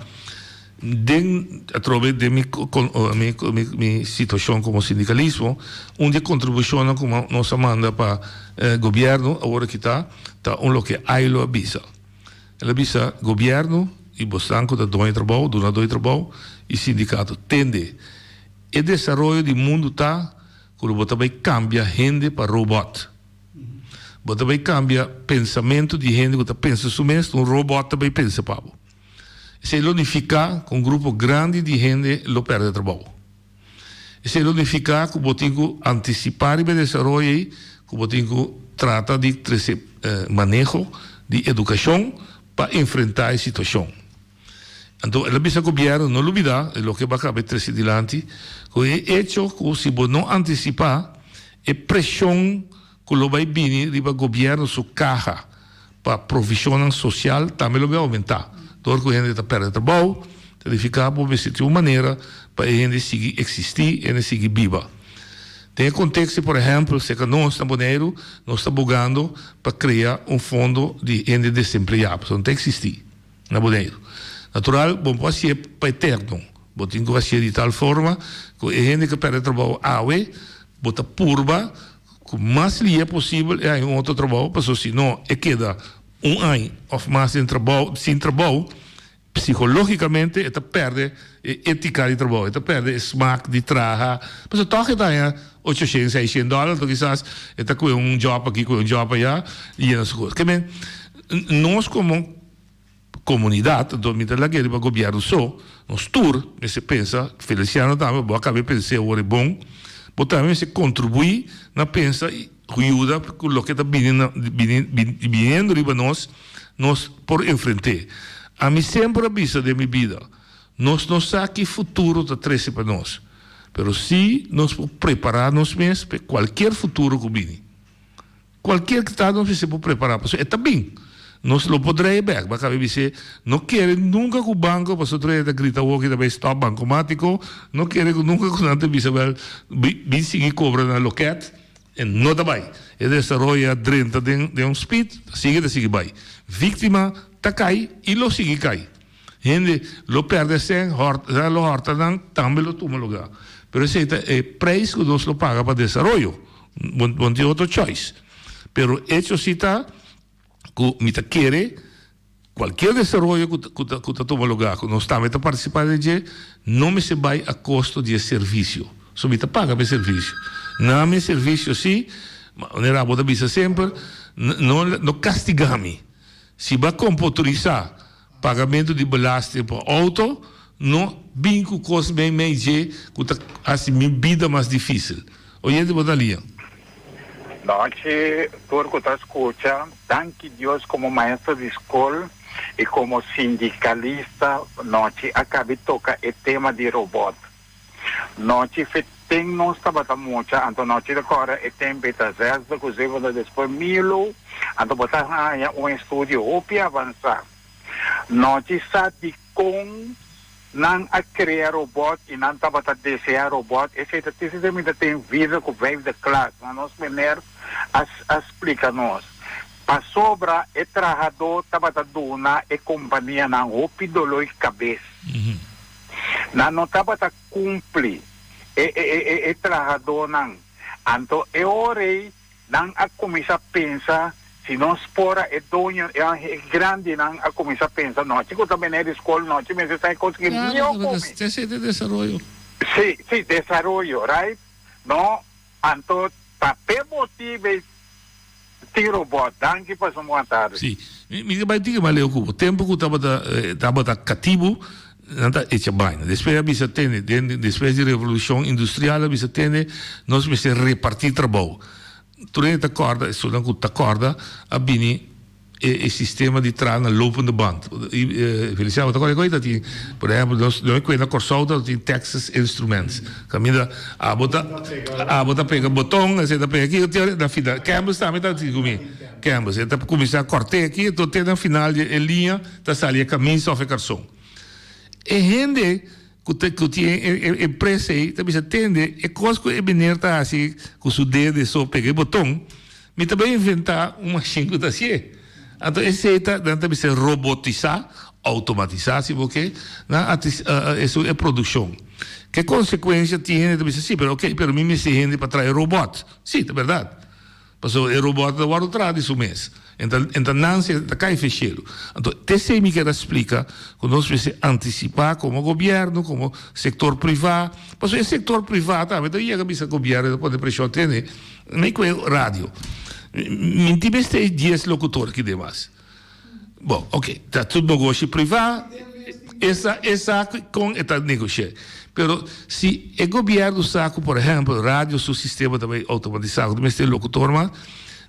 Através de minha situação como sindicalismo, onde contribuição como nossa manda para o governo, agora que está um que aí lo avisa. Ele avisa governo e bostanco da dois trabalho e sindicato tende. E desenvolvimento do mundo está quando você vai cambiar gente para robot. Você vai cambiar pensamento de gente que pensa somente robot também pensa para você. Se ele unificar com um grupo grande de gente, ele perde trabalho. Se ele unificar com o que antecipar e desenvolver, com o que trata de trazer manejo de educação para enfrentar a situação. Então, ele precisa governo não olvidar, é o que vai acabar trazer adiante, que é hecho que se você não antecipar, é pressão que vai vir do governo sua caja para provisão social também vai aumentar. Door que a gente perde trabalho, tem que ficar por uma maneira para a gente seguir existir e seguir viva. Tem contexto, por exemplo, se que nós estamos bugando para criar fundo de gente desempregada, não tem que existir na Boneiro. Natural, bom, pode ser para eterno, tem que ser de tal forma que a gente que perde trabalho, bota purba, o mais livre possível, é outro trabalho, porque senão queda ano ou mais sem trabalho, psicologicamente, ele perde ética de trabalho, ele perde smaak de trabalho. Mas toch que dá $800, $600, então quizás ele com job aqui, com job allá, e essas coisas. Que nós como comunidade, do mitad que o governo só, nós tour, se pensa, Feliciano também, vou acabar pensando, agora é bom, mas também se contribui na pensa ajuda com o que está vindo riba nós por enfrentar. A mim sempre avisa de minha vida, nós não sabemos que futuro está trece para nós, mas se nós prepararmos mesmo para qualquer futuro que vem, qualquer que está, nós precisamos preparar, porque está bem, nós não podemos ver, mas acaba de dizer, não quero nunca que o banco, porque o outro grita o que também está bancomático, não quero nunca que o nante vai seguir cobrando a loquete, e não está bem. E desenvolve 30 de speed, sigue bem. Vítima está cai e lo sigue cai. Gente, lo perde sem, lo horta também lo toma lugar. Pero esse é o preço que nós lo paga para desenvolvimento. Não tem outra choice. Pero hecho se está, que me quer, qualquer desenvolvimento que toma lugar, que nós estamos participando de, não me se vai a custo de serviço. Só me paga para serviço. Na meu serviço, sim, mas a boa visa sempre, não castigamos. Se vai computarizar pagamento de belasting para auto, não vinco coisa bem mais que assim minha vida mais difícil. Oyente botalia. Noche, por que está escuchando, danke Deus como maestro de escola e como sindicalista, noche acabei de tocar o tema de robot. Noche tem não estava tão muito, então noite agora é tempo de zero, que você vai depois milo, então botar estúdio opi avançar. Noite sabe com não a criar robot e não estava a desejar robot, esse também tem vida que veio da classe, mas nós melhor explica-nos. Para sobra, o trabalhador estava a donar a companhia na opi dolor de cabeça. Não estava a cumprir. E trabalhador não. Então, eu orei, não a começar a pensar, se nós fora é dono, é grande, não a começar a pensar, não, chico também é de escola, não, mas está conseguindo. Esse é de desenvolvimento. Sim, desenvolvimento, right? não, então, tá bem motivo tiro bot, danke para sua vontade. Sim, me vai dizer mais o tempo que estava cativo, não está hecha bem. Depois a bisa tem, depois da revolução industrial a bisa tem, nós precisamos repartir trabalho. Tu não acorda, se não acorda, a bini e sistema di trana lopende band. Feliciano, agora coisa tem, por exemplo, nós conhecemos Corsolta tem Texas Instruments. Caminha a bota pega botão, você tá pega aqui, na final, Campbell está metade de comigo. Campbell, você tá começar a cortar aqui, tô tendo na final de linha, tá salia caminho só ficar som. E gente que tem empresa aí, também se atende, e coisa que é bem tá assim, com o dedo só pegar botão, me também inventar uma machine que tá assim. Então, esse também se robotizar, automatizar, se você, isso é produção. Que consequência tem? Também sim, mas ok, para mim me se rende para trazer robot. Sim, é verdade. Mas o robot da hora atrás disso mês. Então, não se cai fecheiro. Então, esse me quer explicar que nós precisamos antecipar como governo, como setor privado. Mas o setor privado, então, ia que o governo pode pressão ter, nem com o rádio. Mentime tem 10 locutores que demais. Bom, ok, está tudo negócio privado, essa com está negociando. Pero se o governo saca, por exemplo, rádio, seu sistema também automatizado, mas tem locutor, mas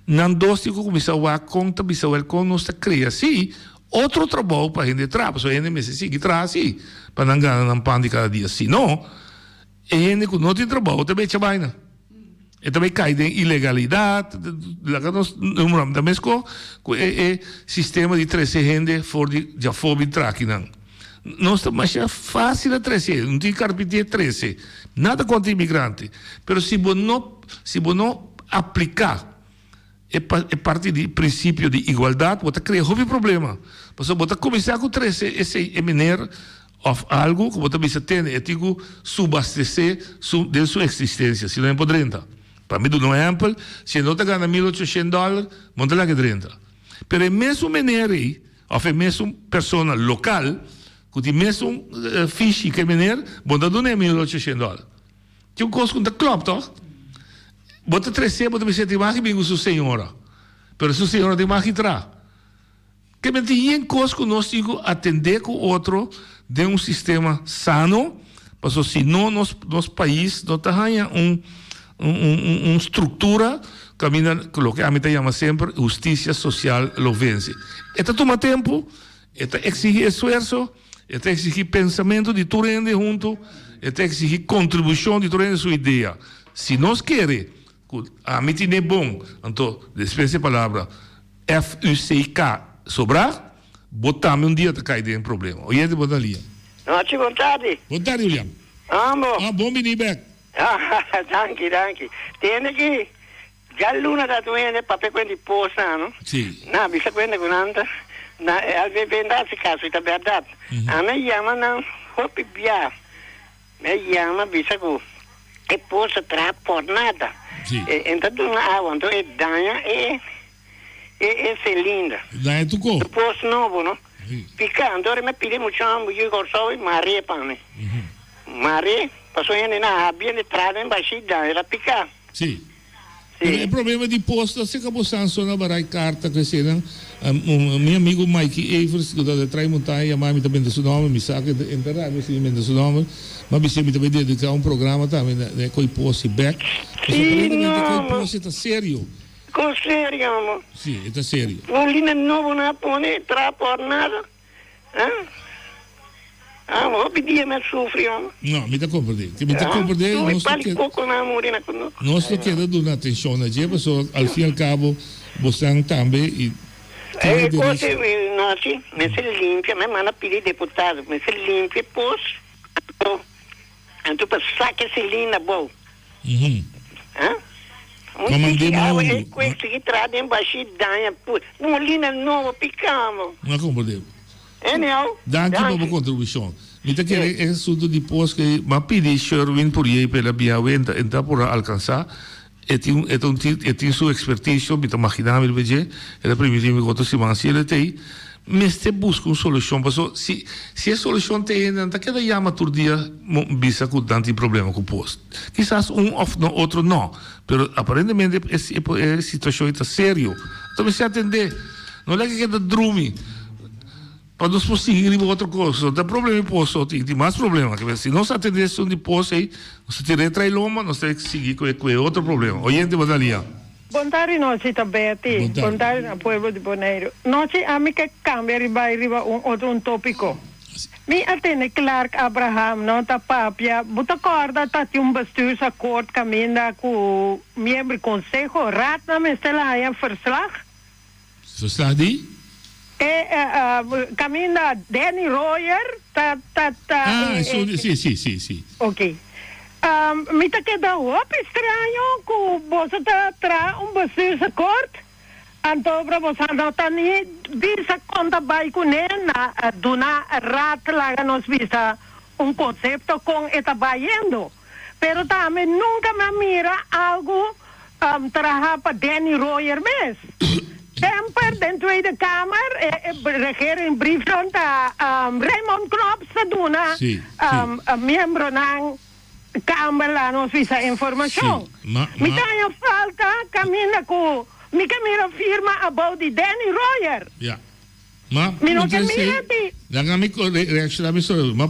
não doce que começar a conta, bisawel com nós cria sim outro trabalho para a gente trabalhar, só a gente me seguir atrás sim, para não ganhar um pão de cada dia. Se não, a gente que não tem trabalho também é vaina. E também cai em ilegalidade, da mesma é sistema de trazer gente fora de fome traque não. Não está mais fácil de trazer, não tem carpinteiro trazer, nada contra imigrante, mas se você não aplicar é parte do princípio de igualdade, você cria um problema. Você começar com trazer esse emener of algo que você tem, é tipo subastecer de sua existência, se não é podrenta. Para mim, no exemplo, se não está ganhando $1.800, monta lá que 30. Pero é mesmo maneira aí, ou é mesmo pessoa local, que tem mesmo fiche que maneira, monta não é $1.800. Tem coisa que não klopt, toch? Bota 300, bota me sentir mais que bem com sua senhora. Pero sua senhora tem mais que entrar. Que me tem coisa que nós temos que atender com o outro de um sistema sano, porque senão nosso país não está ganhando uma estrutura camina lo que a mim chama sempre justiça social lo vence. Eta toma tempo, eta exige esforço, eta exige pensamento de todo mundo junto, eta exige contribuição de todo mundo sua ideia. Se nós queremos, a mim é bom, então, despeça a palavra FUCK sobrar, botamos dia para cair em problema. Olha de boa linha. Boa tarde. Boa tarde, William. Bom venir back. Danke. Tiene que già l'una da due papà quindi posa, no? Sì. No, mi sa quindi con anda. Na al vendarsi caso è verdad. A me chiamano hoppi via. Me chiama bisa ku e posa tra pornata. Sì. E intanto quando è dagna e Celinda. Dai tu co? Posto nuovo, no? Piccando, ora mi pide mucho io corso e Maria pane. Maria passou ainda na abia de trás em baixida, era picar. Sim. O problema de posto, você acabou sancionando a barai carta que se não, meu amigo Mike Evers que da trai montanha, mas também do seu nome, me saca enterrar, me se do seu nome, mas me também dedicar um programa também, né, com posto back. Sim, não. Com posto está sério. Com sério, amor. Sim, está sério. Polina novo na pone tra por nada. Vou pedir mais sofrer. Não, me dá compreender. Me dá compreender. Nós não queremos dar atenção na gente, mas ao fim e ao cabo, você também. Coisa, não, sim, mas se limpa, mas manda pedir deputado, mas se limpa, pôs. Então, para sacar esse linha bom. Comandemos. Coisa que traz embaixo danha, pô. Uma linha nova, picamos. Não compreendeu. Danke per la contribuzione. Mi ta che è assunto di post che ma pidi Sherwin per lei per la via venta e per alcanzare e su expertise mi ta immaginare il vege e la prima mi quanto si mansi le tei mas você busca uma solução. Se a solução tem, não queda chama todo dia, bisa com tanto problema com o posto. Quizás ou outro não, mas aparentemente a situação está séria. Então, se atender, não é que queda drume. Para nós conseguir outra coisa, não tem problema em posto, tem mais problema. Se não se atender a de posto aí, você tira a loma, nós temos que seguir com outro problema. Oyente, Badalia. Boa tarde, noite, Tabete. Boa tarde, no Pueblo de Bonaire. Noite, a mim que cambia riba outro tópico. Me atende Clark Abraham, não tá papia. Buta corda, tá um bestuursacord caminda com membro do conselho, raad na me stellen aan een verslag. Verslag die? Caminda Danny Royer, Sim. Ok. Me tá queda estranho que você tá bestuursacord. Então, para você não tá nem visa conta vai com na dona raad lá nos visa conceito com está baiendo. Pero também nunca me mira algo trabalhar para Danny Royer mesmo. Sempre dentro da Câmara, regering brief van Raymond Knops te doen, membro na Câmara lá nos visa informação. Me dá falta caminha com me camera firma about the Danny Royer. Ja. Mi non camina ti. Dan mi reaccionare solo, ma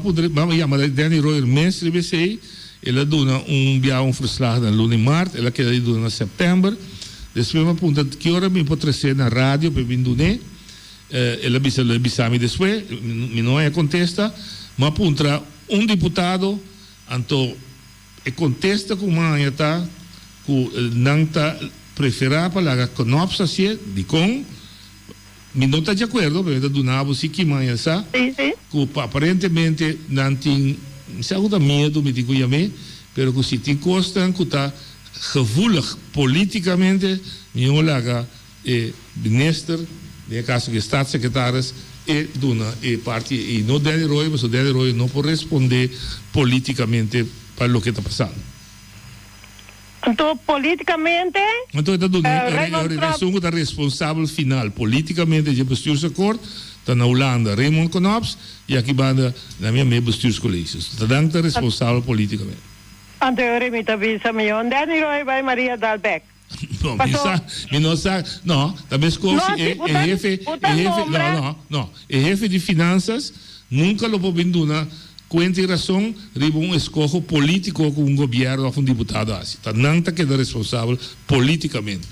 chiama Danny Royer mestre BC, ela dona un verslag dan lunes maart, ela queda di na setembro. Depois me punta que hora me pode trazer na rádio para vir dune. Ela bisa me depois, me não é contesta, mas punta deputado, então contesta com uma tá, com não tá preferar para que não precisa de com me não está de acordo porque do nabo se que manhã sa que aparentemente não tem se aguda medo me digo já me pero que se tem costa que tá gevoelig politicamente me olaga minister de caso que staatssecretaris e dona e parte e não Danny Royer mas o Danny Royer não pode responder politicamente para o que está passando. Então, politicamente... Então, é responsável final. Politicamente, de bestuursacord, está na Holanda, Raymond Knops, e aqui banda na minha bestuurscolleges. Está responsável politicamente. Anterior, me avisa, Danny Royer vai Maria Dalbeck. Não, também é jefe de finanças, nunca lo pode vindunar. Quente razão, riba escolho político com governo ou deputado assim. Tá não tá que responsável politicamente.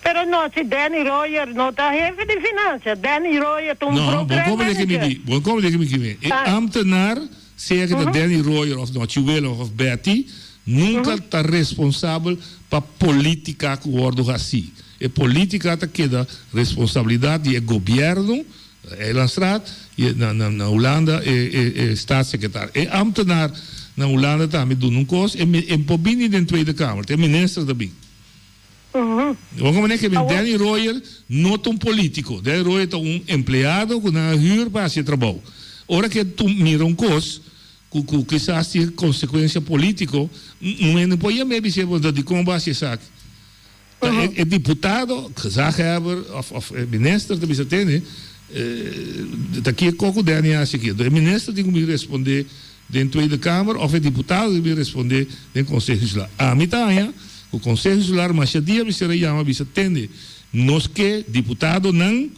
Pero não, se Danny Royer não tá chefe de finanças, Danny Royer tem programa manager. Bom, como é que me diz? Ambtenaar, seja que Danny Royer of Nochuelo of Betty, nunca tá responsável para política com o ordem assim. E política tá que responsabilidade é governo, é lançado na Holanda é staatssecretário. É ambtenaar na Holanda também do coisa é pobini dentro da Tweede Kamer, é ministro também. Vamos ver que Danny Royer não é um político, Danny Royer é empregado com uma huur para fazer trabalho. Ora que tu mira coisa que quizás tem consequência política, não pode me dizer de como vai ser saque. É deputado, gezaghebber of minister também se tem, daqui a pouco Danny acha que o ministro tem que responder dentro da Câmara ou o deputado tem que responder dentro do Conselho Legislativo. A mitad, o Conselho Legislativo, mas se dia você chama, você atende. Nós que deputado não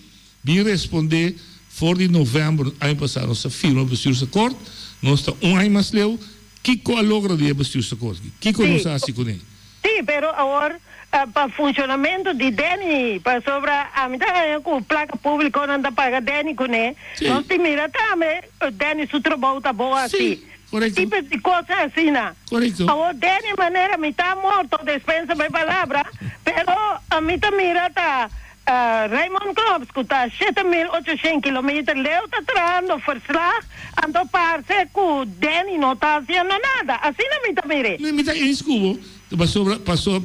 vai responder fora de novembro, ano passado, nós firma o bestuursacord, nós está ano mais leu, que a logra de bestuursacord? Que nós acha com ele? Sim, pero agora para funcionamento de Danny, para sobre a mitad com placa pública não paga Danny com ele, nós te mira também Danny seu trabalho está bom assim. Correcto. Tipo de coisa assim, né? Correcto. Agora Danny maneira me está morto, dispensa minha palavra, pero a mitad mira tá Raymond Knops, que está 7.800 km, leu está trazendo verslag, então parece que o Danny não está fazendo nada. Assim não me está mirando. Não me está inscubo. Passou,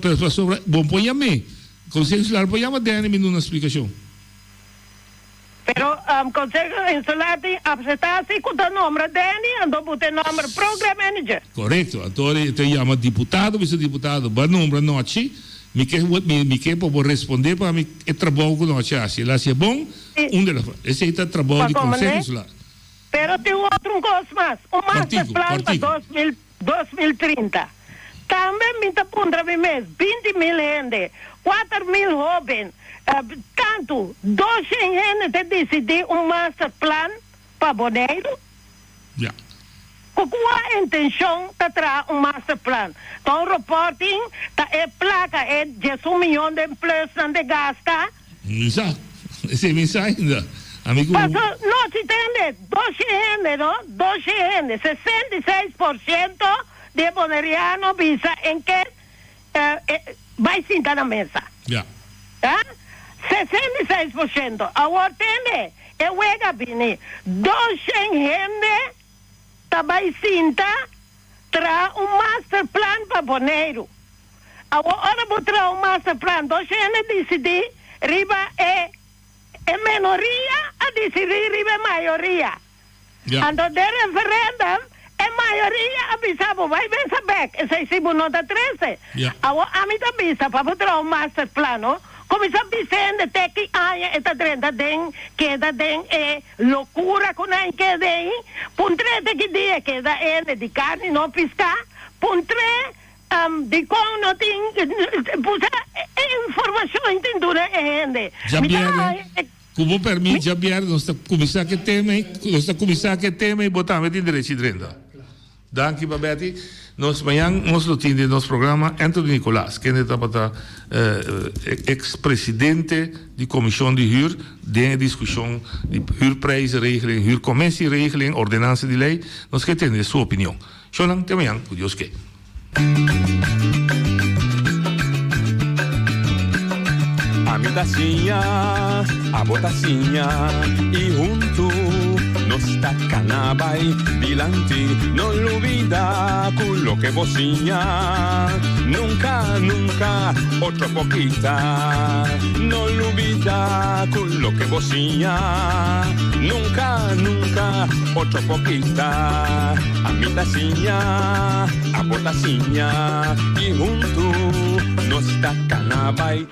bom, põe a mim. Conselho Insular, põe a Danny me dá uma explicação. Pero Conselho Insular tem apresentasse com o nome Danny, então bote o nome Program Manager. Correto. Então ele chama deputado, vice-deputado, vai nome noite, me que por responder para mim é trabalho que nós achamos. Ela se é bom, esse é o trabalho de consenso lá. Pero tem outro coisa mais. O master plan para 2030. Também me está pondo mês 20 mil gente, 4 mil jovens, tanto 200 gente decidir master plan para Bonaire. Yeah. Qual a intenção de trazer master plan? Então, reporting, é placa, é 1 milhão de empregos de gasta. Exato. Esse é mensagem ainda. Amigo. Mas não se entende, 12 gente, não? 12 gente, 66% de boneriano visa em que vai sentar na mesa. Yeah. 66%. Agora tem, é o Egabini, 12 gente vai sentar tra master plan para Bonaire. Agora vou trazer master plan, 12 gente decidir, riba é minoria a decidir riba maioria. Yeah. Então, de referendum, a maioria avisava, vai bem saber, esse é o nota 13. Yeah. A mim também, para botar um master plano, começa a dizer até que esta 30 queda loucura com a queda por 30 que dia queda de carne não piscar, por 3 de como não tem informação entendida gente. Como permite, Javier, nós começar que tema e botar a direito de renda. Danke, Babeti. Nós amanhã nós temos nosso programa Anthony Nicolás, que é ex-presidente da Comissão de Huur, de discussão de huurprijsregeling, huurcommissieregeling, ordenança de lei. Nós queremos ter sua opinião. Zolang, até amanhã, por Deus que. A mi tacinha, a botacinha e junto nos tacanabay bilanti, no olvida con lo que vocinha. Nunca, nunca, otro poquita, no olvida con lo que vocinha. Nunca, nunca, otro poquita. A mi tacinha, a botacinha y junto nos tacanabay